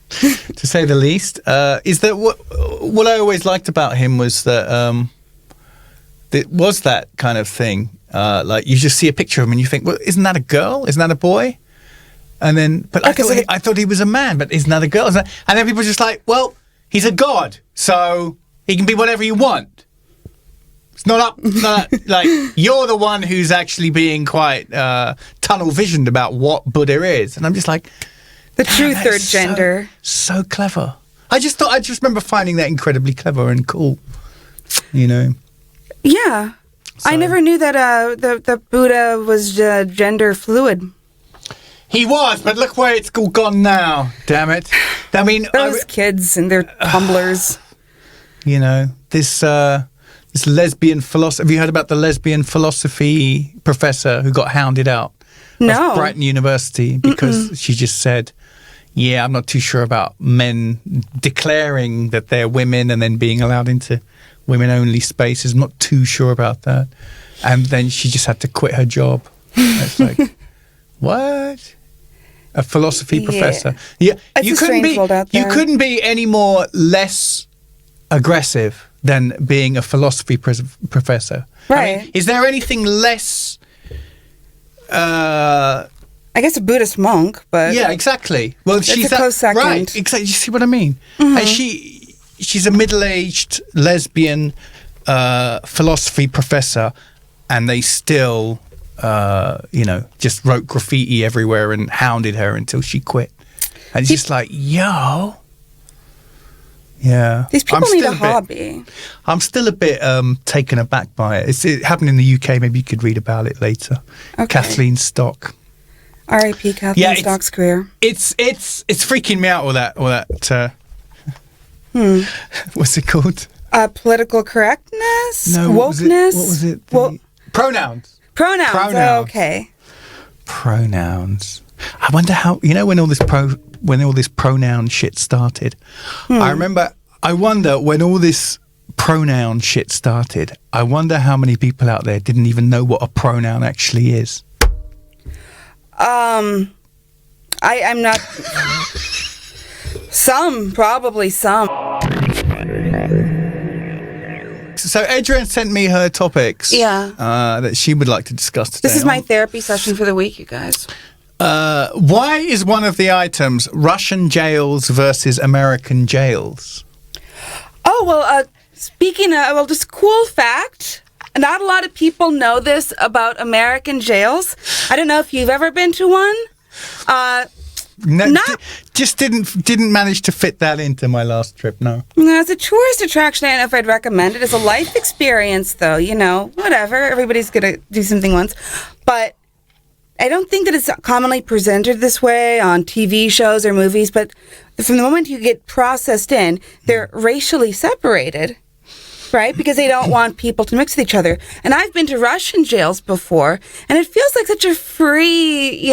to say the least. Is that what I always liked about him was that it was that kind of thing. Like, you just see a picture of him and you think, well, isn't that a girl? Isn't that a boy? And then, but I thought he was a man, but isn't that a girl? And then people are just like, well, he's a god, so he can be whatever you want. It's not like you're the one who's actually being quite tunnel visioned about what Buddha is, and I'm just like, the true third gender. So clever. I just remember finding that incredibly clever and cool. Yeah. So, I never knew that the Buddha was gender fluid. He was, but look where it's all gone now. Damn it! I mean, those kids and their tumblers. This lesbian philosophy. Have you heard about the lesbian philosophy professor who got hounded out of Brighton University because she just said, yeah, I'm not too sure about men declaring that they're women and then being allowed into women-only spaces. I'm not too sure about that. And then she just had to quit her job. It's like, what? A philosophy professor. Yeah, you couldn't be any more less aggressive than being a philosophy professor. Right. I mean, is there anything less... I guess a Buddhist monk, but... Yeah, exactly. Well, she's a close second. Right, exactly. You see what I mean? Mm-hmm. And she's a middle-aged lesbian philosophy professor, and they still, just wrote graffiti everywhere and hounded her until she quit. And it's just like, yo... Yeah. These people need a hobby. I'm still a bit taken aback by it. It happened in the UK. Maybe you could read about it later. Okay. Kathleen Stock. R.I.P. Kathleen Stock's career. It's freaking me out, all that what's it called? Political correctness? No, wokeness? What was it? Pronouns. Pronouns. Oh, okay. Pronouns. I wonder how, when all this pronoun shit started. I wonder when all this pronoun shit started, I wonder how many people out there didn't even know what a pronoun actually is. I'm not... Probably some. So Adrienne sent me her topics that she would like to discuss today. This is my therapy session for the week, you guys. Why is one of the items Russian jails versus American jails? Oh, well, speaking of, just cool fact, not a lot of people know this about American jails. I don't know if you've ever been to one. Just didn't manage to fit that into my last trip, no. As a tourist attraction, I don't know if I'd recommend it. As a life experience, though, whatever. Everybody's going to do something once. But I don't think that it's commonly presented this way on TV shows or movies, but from the moment you get processed in, they're racially separated. right? Because they don't want people to mix with each other. And I've been to Russian jails before, and it feels like such a free,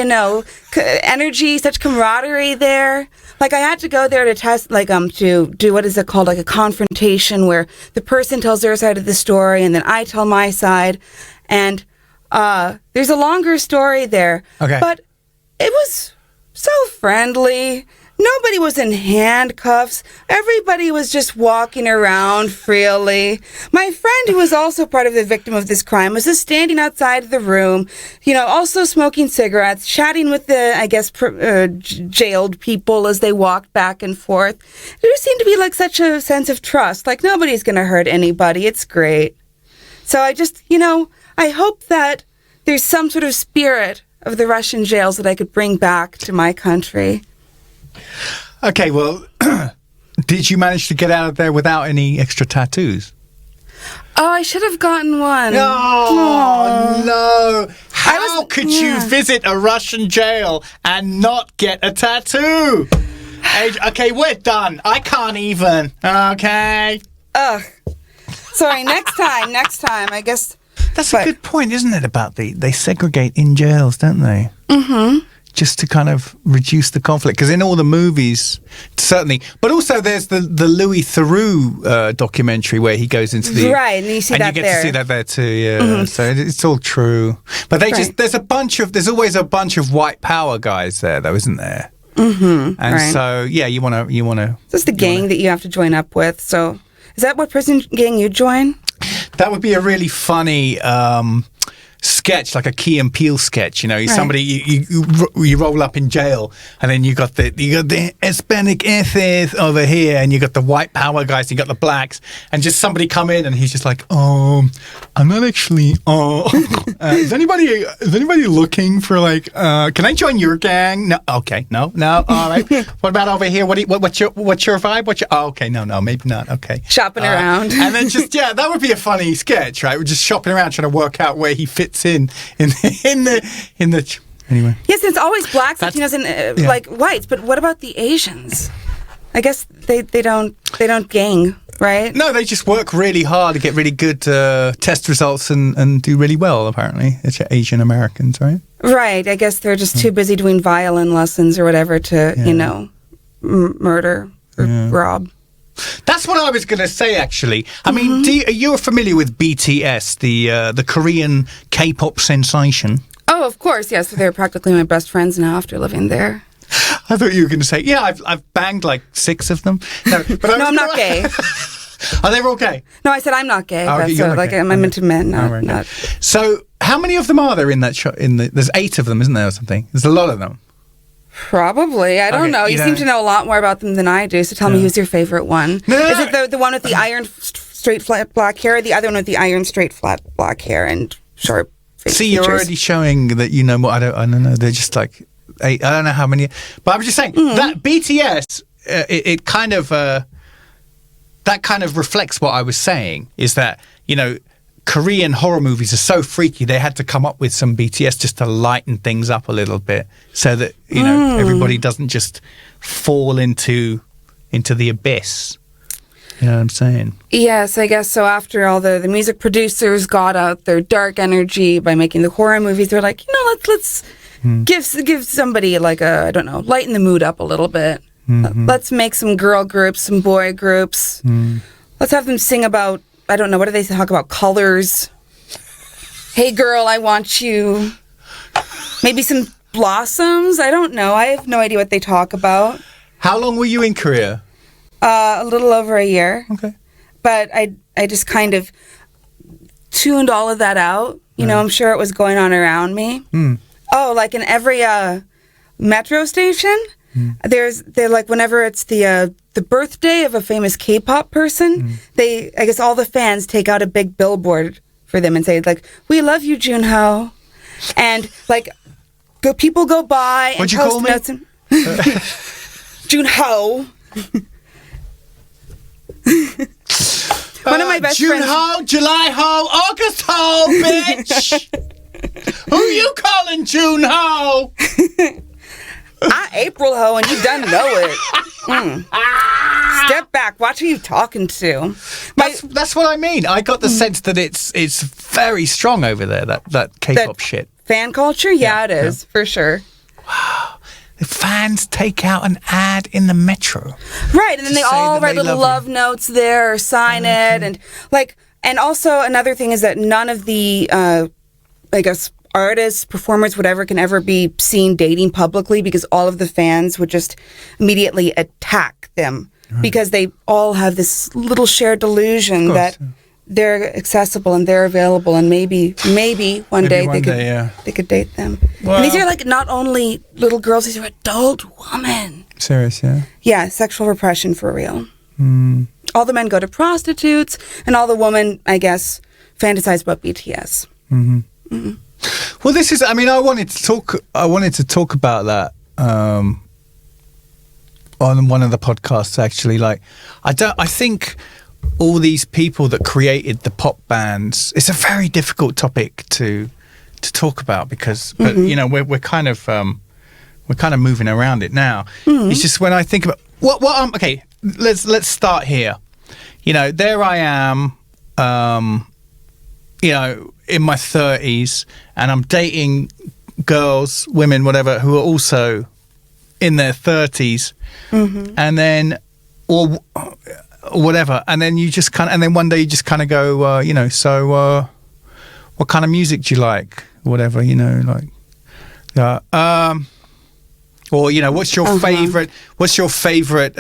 energy, such camaraderie there. Like, I had to go there to test, to do, what is it called, like a confrontation where the person tells their side of the story, and then I tell my side. And there's a longer story there. Okay. But it was so friendly. Nobody was in handcuffs. Everybody was just walking around freely. My friend, who was also part of the victim of this crime, was just standing outside the room, also smoking cigarettes, chatting with the, jailed people as they walked back and forth. There seemed to be like such a sense of trust, like nobody's going to hurt anybody. It's great. So I just, I hope that there's some sort of spirit of the Russian jails that I could bring back to my country. Okay, well, did you manage to get out of there without any extra tattoos? Oh, I should have gotten one. Oh, no. How could you visit a Russian jail and not get a tattoo? Okay, we're done. I can't even. Okay. Ugh. Sorry, next time, I guess. That's a good point, isn't it, about they segregate in jails, don't they? Mm-hmm. Just to kind of reduce the conflict. Because in all the movies, certainly. But also there's the Louis Theroux documentary where he goes into the... Right, and you see that there. And you get to see that there too, yeah. Mm-hmm. So it's all true. But there's always a bunch of white power guys there, though, isn't there? Mm-hmm. And so, yeah, you want to... This is the gang that you have to join up with. So is that what prison gang you join? That would be a really funny... sketch, like a Key and Peele sketch, somebody you roll up in jail, and then you got the Hispanic atheists over here, and you got the white power guys, you got the blacks, and just somebody come in, and he's just like, I'm not actually. Is anybody looking for can I join your gang? No, okay, no, all right. What about over here? What's your vibe? Okay, no, maybe not. Okay, shopping around, and then just that would be a funny sketch, right? We're just shopping around trying to work out where he fits in the anyway. Yes, it's always blacks, Latinos, and like whites. But what about the Asians? I guess they don't gang, right? No, they just work really hard to get really good test results and do really well. Apparently, it's Asian Americans, right? Right. I guess they're just too busy doing violin lessons or whatever to murder or rob. That's what I was going to say, actually. I mean, you're familiar with BTS, the Korean K-pop sensation? Oh, of course, yes. They're practically my best friends now after living there. I thought you were going to say, I've banged like 6 of them. No, but I'm not gay. Are they all gay? No, I said I'm not gay. Oh, so, like, I'm into men, not... So, how many of them are there in that show? There's 8 of them, isn't there, or something? There's a lot of them. Probably. I don't know. You seem to know a lot more about them than I do, so tell me who's your favorite one. No. Is it the one with the iron straight flat black hair, or the other one with the iron straight flat black hair and short face See, features? You're already showing that you know more. I don't know. They're just like 8. I don't know how many. But I'm just saying that BTS, it kind of... that kind of reflects what I was saying, is that, Korean horror movies are so freaky, they had to come up with some BTS just to lighten things up a little bit so that, everybody doesn't just fall into the abyss. You know what I'm saying? Yes, I guess so. After all the music producers got out their dark energy by making the horror movies, they're like, let's give somebody lighten the mood up a little bit. Mm-hmm. Let's make some girl groups, some boy groups. Let's have them sing about, I don't know, what do they talk about? Colors. Hey girl, I want you. Maybe some blossoms? I don't know. I have no idea what they talk about. How long were you in Korea? A little over a year. Okay. But I just kind of tuned all of that out. I'm sure it was going on around me. Oh, like in every metro station, they're like, whenever it's the birthday of a famous K-pop person, I guess all the fans take out a big billboard for them and say, like, we love you, Junho. And like, people go by and What'd you call me? Junho. One of my best June friends. ho, July ho, August ho, bitch. Who you calling June ho? I April ho, and you done know it. Step back. Watch who you're talking to. That's what I mean. I got the sense that it's very strong over there, that K-pop shit. Fan culture? Yeah, it is, for sure. Wow. The fans take out an ad in the metro. Right, and then they all write little love notes there or sign it. And also another thing is that none of the, I guess, artists, performers, whatever, can ever be seen dating publicly because all of the fans would just immediately attack them because they all have this little shared delusion that they're accessible and they're available and maybe one day they could date them. Well, and these are like not only little girls, these are adult women. Serious, yeah? Yeah, sexual repression for real. All the men go to prostitutes and all the women, I guess, fantasize about BTS. Well, this is. I mean, I wanted to talk about that on one of the podcasts. Actually, like, I think all these people that created the pop bands. It's a very difficult topic to talk about because, but you know, we're kind of moving around it now. It's just when I think about what. Okay, let's start here. You know, there I am. You know, in my 30s, and I'm dating girls, women, whatever, who are also in their 30s, and then, or whatever, and then you just and then one day you just kind of go, you know, so, what kind of music do you like? Whatever, you know, like, or, you know, what's your favorite,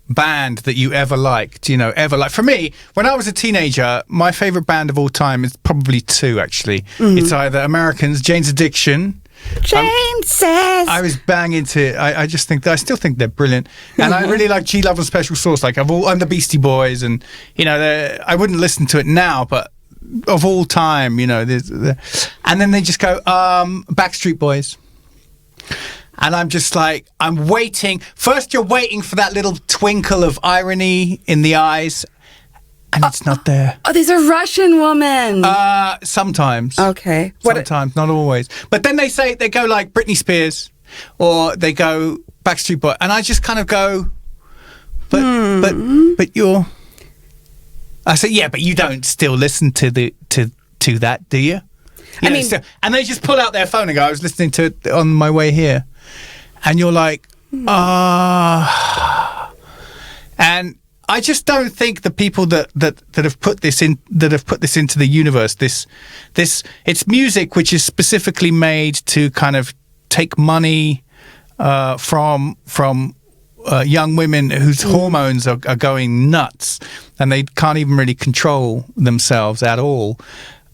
band that you ever liked, you know, for me, when I was a teenager, my favorite band of all time is probably two, actually. It's either Americans, Jane's Addiction. Jane says. I was banging to, I still think they're brilliant. And I really like G Love and Special Sauce. Like, I'm the Beastie Boys, and, you know, I wouldn't listen to it now, but of all time, you know, and then they just go, Backstreet Boys. And I'm just like, I'm waiting. First, you're waiting for that little twinkle of irony in the eyes, and it's not there. Oh, these are Russian women. Sometimes. Okay. Sometimes, not always. But then they go like Britney Spears, or they go Backstreet Boy, and I just kind of go, but you're. I say, yeah, but you don't still listen to that, do you? I mean, and they just pull out their phone and go, I was listening to it on my way here. And you're like, and I just don't think the people that have put this into the universe, this it's music which is specifically made to kind of take money from young women whose hormones are going nuts and they can't even really control themselves at all.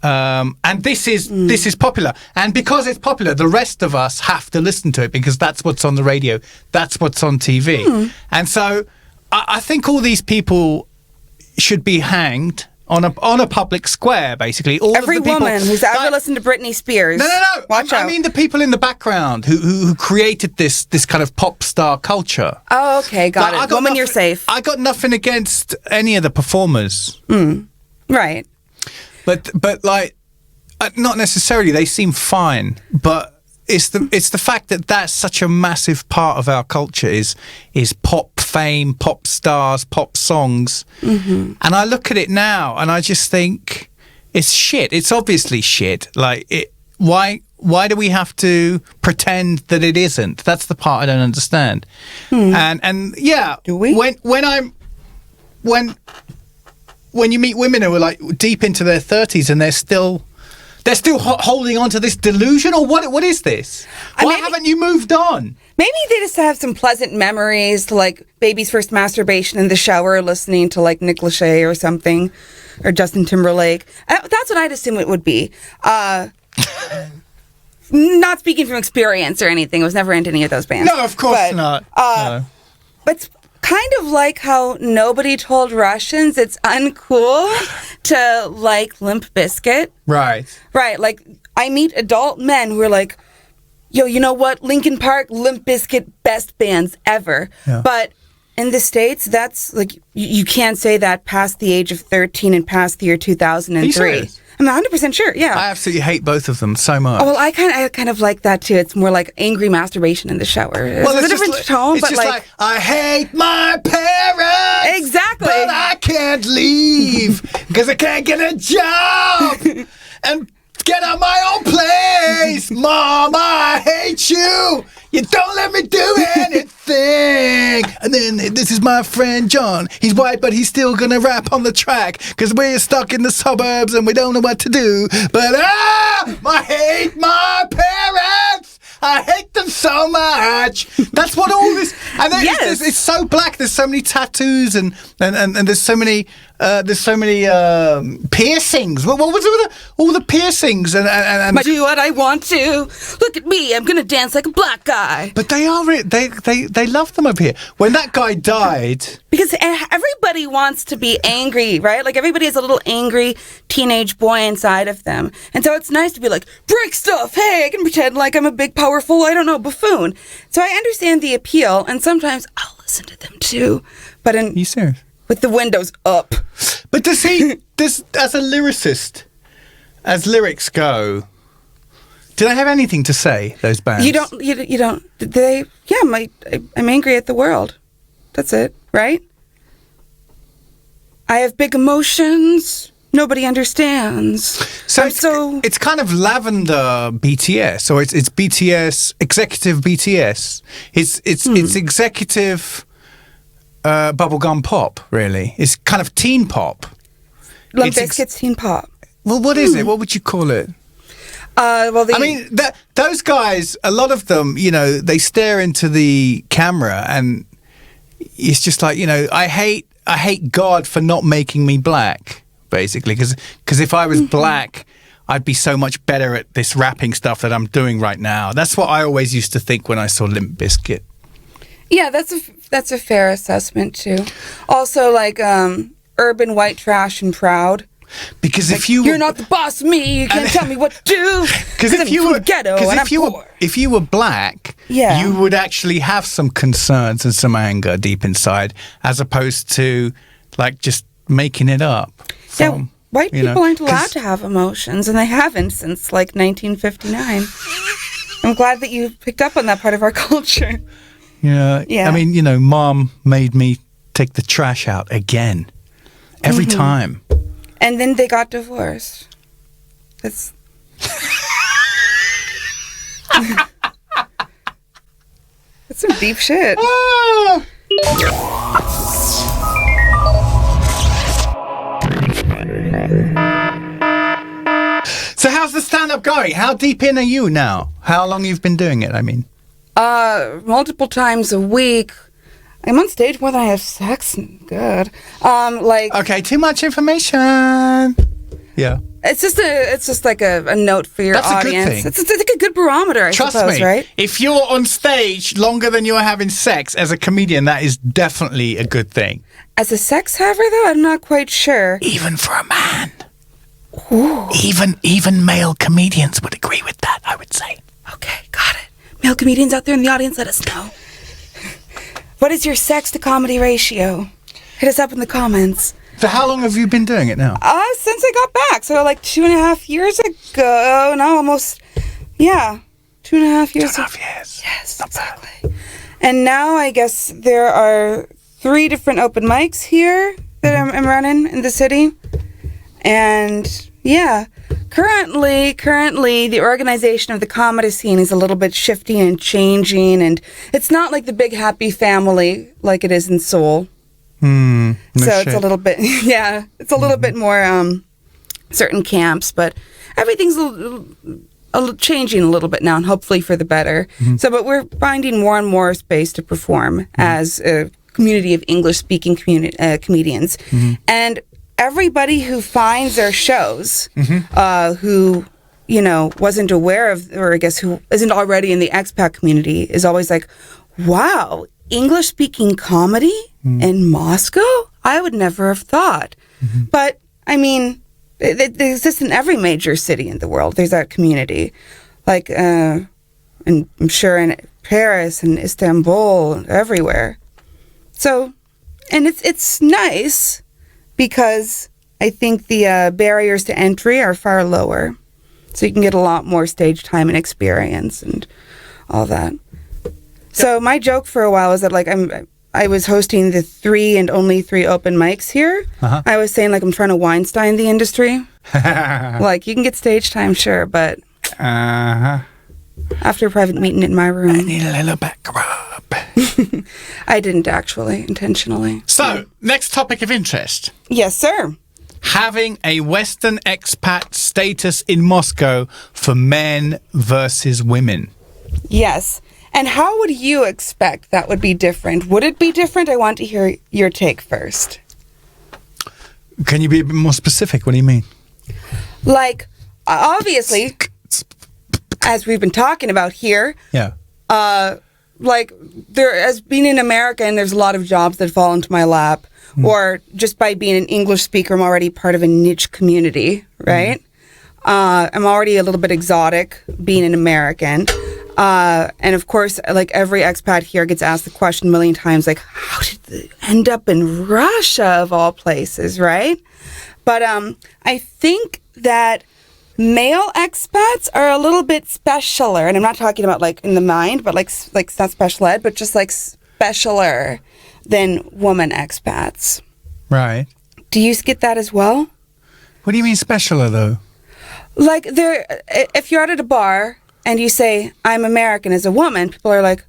And this is popular, and because it's popular, the rest of us have to listen to it because that's what's on the radio, that's what's on TV, and so I think all these people should be hanged on a public square, basically. Every woman who's ever listened to Britney Spears. No. Watch out. I mean the people in the background who created this kind of pop star culture. Oh, okay, got it. Woman, you're safe. I got nothing against any of the performers. Right. But like, not necessarily. They seem fine, but it's the fact that that's such a massive part of our culture is pop fame, pop stars, pop songs, and I look at it now and I just think it's shit. It's obviously shit. Like, why do we have to pretend that it isn't? That's the part I don't understand. And yeah, do we? When you meet women who are like deep into their 30s and they're still holding on to this delusion, or what is this? Why haven't you moved on? Maybe they just have some pleasant memories, like baby's first masturbation in the shower, listening to like Nick Lachey or something, or Justin Timberlake. That's what I'd assume it would be. Not speaking from experience or anything. I was never into any of those bands. No, of course not. No. But kind of like how nobody told Russians it's uncool to like Limp Bizkit. Right. Like, I meet adult men who are like, yo, you know what? Linkin Park, Limp Bizkit, best bands ever. Yeah. But in the States, that's like, you can't say that past the age of 13 and past the year 2003. I'm 100% sure, yeah. I absolutely hate both of them so much. Oh, well, I kind of like that too. It's more like angry masturbation in the shower. Well, it's a different tone, it's but just like, I hate my parents. Exactly. But I can't leave because I can't get a job and get out my own place. Mom, I hate you. You don't let me do anything. And then this is my friend John. He's white, but he's still gonna rap on the track because we're stuck in the suburbs and we don't know what to do. But I hate my parents. I hate them so much. That's what all this. And then it's so black. There's so many tattoos and there's so many piercings. What was it with all the piercings and do what I want to. Look at me. I'm gonna dance like a black guy. But they love them over here. When that guy died, because everybody wants to be angry, right? Like everybody has a little angry teenage boy inside of them, and so it's nice to be like, break stuff. Hey, I can pretend like I'm a big, powerful, I don't know, buffoon. So I understand the appeal, and sometimes I'll listen to them too. But you serious? With the windows up. But does as a lyricist, as lyrics go, do they have anything to say, those bands? You don't, I'm angry at the world. That's it, right? I have big emotions. Nobody understands. So it's kind of lavender BTS, or it's BTS, executive BTS. It's executive bubblegum pop, really. It's kind of teen pop. Limp Bizkit's teen pop. Well, what is it? What would you call it? Those guys, a lot of them, they stare into the camera and it's just like, I hate God for not making me black, basically, because if I was black, I'd be so much better at this rapping stuff that I'm doing right now. That's what I always used to think when I saw Limp Bizkit. Yeah, that's a fair assessment too. Also, like urban white trash and proud. Because like, you're not the boss of me, you can't tell me what to do. Because if you were ghetto and I'm poor. If you were black, you would actually have some concerns and some anger deep inside, as opposed to like just making it up. White people aren't allowed to have emotions, and they haven't since like 1959. I'm glad that you picked up on that part of our culture. Yeah. I mean, Mom made me take the trash out again every time. And then they got divorced. That's some deep shit. So how's the stand-up going? How deep in are you now? How long you've been doing it, I mean? Multiple times a week. I'm on stage more than I have sex. Good. Okay, too much information. Yeah. It's just like a note for your audience. That's a good It's thing. like a good barometer, I suppose, Trust me, right? if you're on stage longer than you're having sex as a comedian, that is definitely a good thing. As a sex haver, though, I'm not quite sure. Even for a man. Ooh. Even male comedians would agree with that, I would say. Okay, got it. Male comedians out there in the audience, let us know. What is your sex to comedy ratio? Hit us up in the comments. So how long have you been doing it now? Since I got back. So like 2.5 years ago. No, almost. Yeah. 2.5 years. 2.5 years. Yes, exactly. And now I guess there are 3 different open mics here that I'm running in the city. And yeah, currently the organization of the comedy scene is a little bit shifting and changing, and it's not like the big happy family like it is in Seoul. It's a little bit, it's a little bit more certain camps, but everything's changing a little bit now, and hopefully for the better. So, but we're finding more and more space to perform as a community of English-speaking comedians, and everybody who finds their shows, who wasn't aware of, or I guess who isn't already in the expat community, is always like, wow, English-speaking comedy in Moscow? I would never have thought. But, I mean, it exists in every major city in the world. There's that community. Like, and I'm sure in Paris and Istanbul, everywhere. So, and it's nice because I think the barriers to entry are far lower. So you can get a lot more stage time and experience and all that. So my joke for a while was that, like, I was hosting the 3 and only 3 open mics here, I was saying like I'm trying to Weinstein the industry. Like you can get stage time, sure, but after a private meeting in my room. I need a little back rub. I didn't actually, intentionally. So, next topic of interest. Yes, sir. Having a Western expat status in Moscow for men versus women. Yes. And how would you expect that would be different? Would it be different? I want to hear your take first. Can you be a bit more specific? What do you mean? Like, obviously, as we've been talking about here, Yeah. like there as being an American, there's a lot of jobs that fall into my lap, or just by being an English speaker, I'm already part of a niche community, right? I'm already a little bit exotic being an American, and of course, like every expat here gets asked the question a million times, like, how did they end up in Russia of all places, right? But I think that male expats are a little bit specialer, and I'm not talking about like in the mind, but like it's not special ed, but just like specialer than woman expats. Right. Do you get that as well? What do you mean specialer, though? Like if you're out at a bar and you say, I'm American as a woman, people are like,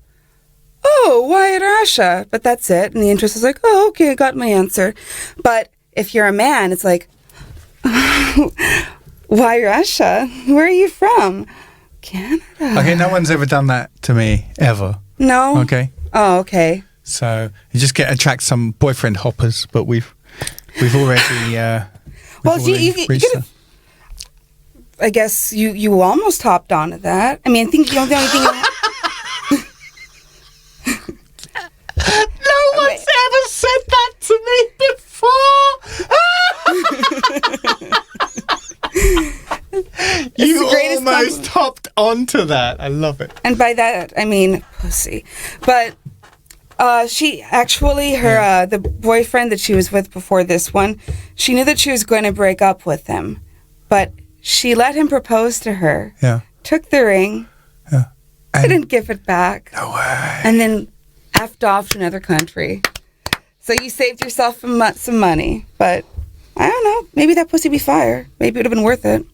oh, why in Russia? But that's it. And the interest is like, oh, okay, I got my answer. But if you're a man, it's like, why Russia? Where are you from? Canada. Okay, no one's ever done that to me, ever. No? Okay. Oh, okay. So you just attract some boyfriend hoppers, but we've already. Well, you could have. I guess you almost hopped onto that. I mean, I think the only thing. No one's ever said that to me before. You almost hopped onto that. I love it. And by that, I mean pussy. But she actually, the boyfriend that she was with before this one, she knew that she was going to break up with him. But she let him propose to her. Yeah. Took the ring. Yeah. Didn't give it back. No way. And then effed off to another country. So you saved yourself some money. But I don't know. Maybe that pussy be fire. Maybe it would have been worth it.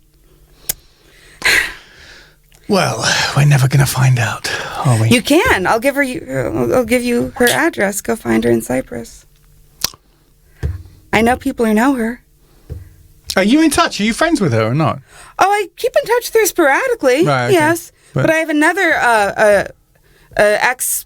Well, we're never going to find out, are we? You can. I'll give you her address. Go find her in Cyprus. I know people who know her. Are you in touch? Are you friends with her or not? Oh, I keep in touch with her sporadically. Right, okay. Yes, but I have another ex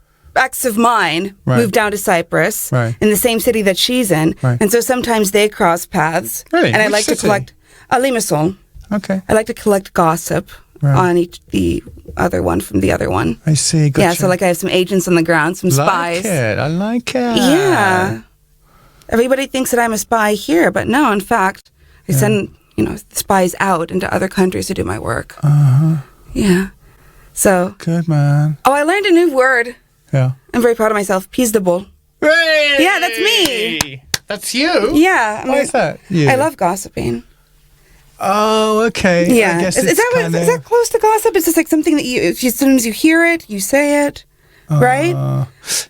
of mine moved down to Cyprus in the same city that she's in, and so sometimes they cross paths. Really? And I like to collect Limassol. Okay. I like to collect gossip on the other one from the other one. I see. Gotcha. Yeah, so like I have some agents on the ground, some spies. I like it. Yeah. Everybody thinks that I'm a spy here, but no, in fact, I send spies out into other countries to do my work. Yeah. So. Good, man. Oh, I learned a new word. Yeah. I'm very proud of myself. Peaceable. Hey! Yeah, that's me. That's you? Yeah. Why is that you? I love gossiping. Oh, okay. Yeah. I guess Is that close to gossip? It's just like something that as soon as you hear it, you say it, right?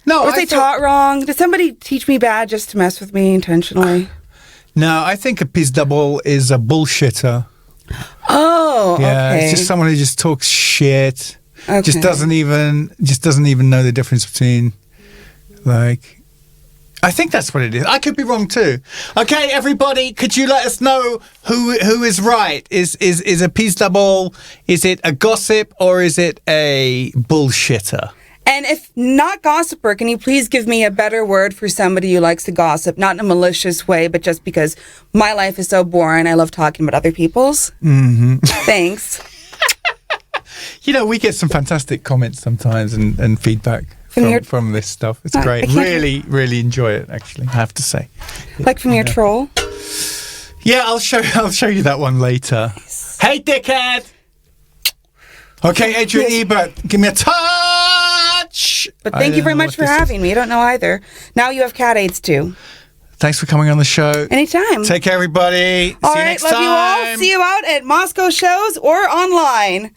No. Was I taught wrong? Did somebody teach me bad just to mess with me intentionally? No, I think a peaceable is a bullshitter. Oh, yeah, okay. It's just someone who just talks shit. Okay. Just doesn't even know the difference between, like. I think that's what it is. I could be wrong too. Okay, everybody, could you let us know who is right? Is a peaceable? Is it a gossip or is it a bullshitter? And if not gossiper, can you please give me a better word for somebody who likes to gossip, not in a malicious way, but just because my life is so boring, I love talking about other people's. Mm-hmm. Thanks. We get some fantastic comments sometimes and feedback from this stuff. It's great. Really, really enjoy it, actually, I have to say. Like from your troll? Yeah, I'll show you that one later. Nice. Hey, dickhead! Okay, Adrienne Ebert, give me a touch! But thank you very much for having me. I don't know either. Now you have cat AIDS too. Thanks for coming on the show. Anytime. Take care, everybody. All See you right, next love time. you all. See you out at Moscow shows or online.